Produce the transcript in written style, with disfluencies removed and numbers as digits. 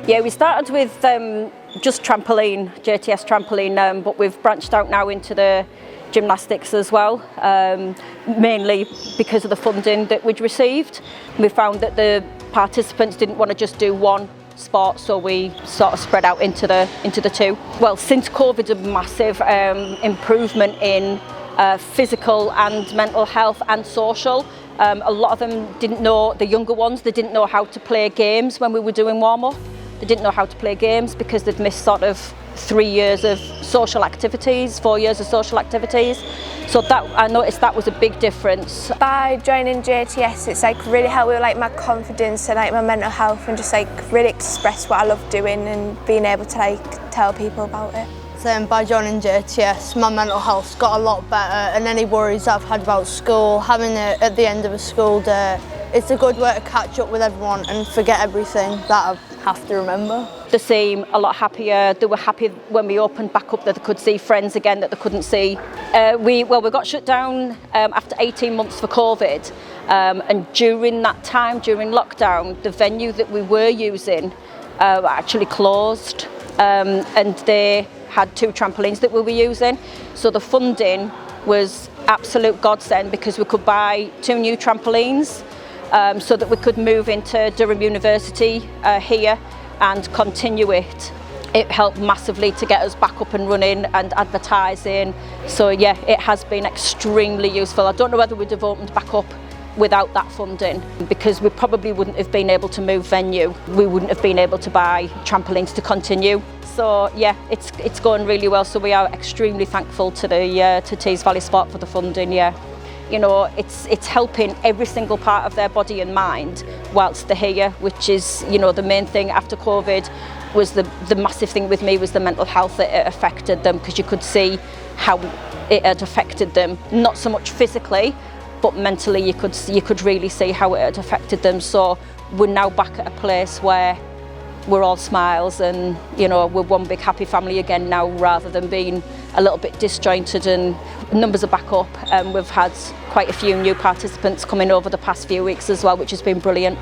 Yeah, we started with just trampoline, JTS trampoline, but we've branched out now into the gymnastics as well, mainly because of the funding that we'd received. We found that the participants didn't want to just do one sport, so we sort of spread out into the two. Well, since COVID, a massive improvement in physical and mental health and social. A lot of them didn't know, the younger ones, they didn't know how to play games when we were doing warm-up. They didn't know how to play games because they'd missed sort of 3 years of social activities, 4 years of social activities. So that, I noticed that was a big difference. By joining JTS, it's like really helped with like my confidence and like my mental health, and just like really express what I love doing and being able to like tell people about it. So by joining JTS, my mental health's got a lot better, and any worries I've had about school, having it at the end of a school day, it's a good way to catch up with everyone and forget everything that I have to remember. They seem a lot happier. They were happy when we opened back up that they could see friends again that they couldn't see. We got shut down after 18 months for COVID, and during that time, during lockdown, the venue that we were using actually closed, and they had 2 trampolines that we were using. So the funding was absolute godsend because we could buy 2 new trampolines, so that we could move into Durham University here and continue it. It helped massively to get us back up and running and advertising. So yeah, it has been extremely useful. I don't know whether we'd have opened back up without that funding, because we probably wouldn't have been able to move venue. We wouldn't have been able to buy trampolines to continue. So yeah, it's going really well. So we are extremely thankful to the to Tees Valley Sport for the funding. Yeah, you know, it's helping every single part of their body and mind whilst they're here, which is, you know, the main thing after COVID. Was the massive thing with me was the mental health that it affected them, because you could see how it had affected them, not so much physically, but mentally you could really see how it had affected them. So we're now back at a place where we're all smiles, and you know, we're one big happy family again now, rather than being a little bit disjointed. And numbers are back up, and we've had quite a few new participants coming over the past few weeks as well, which has been brilliant.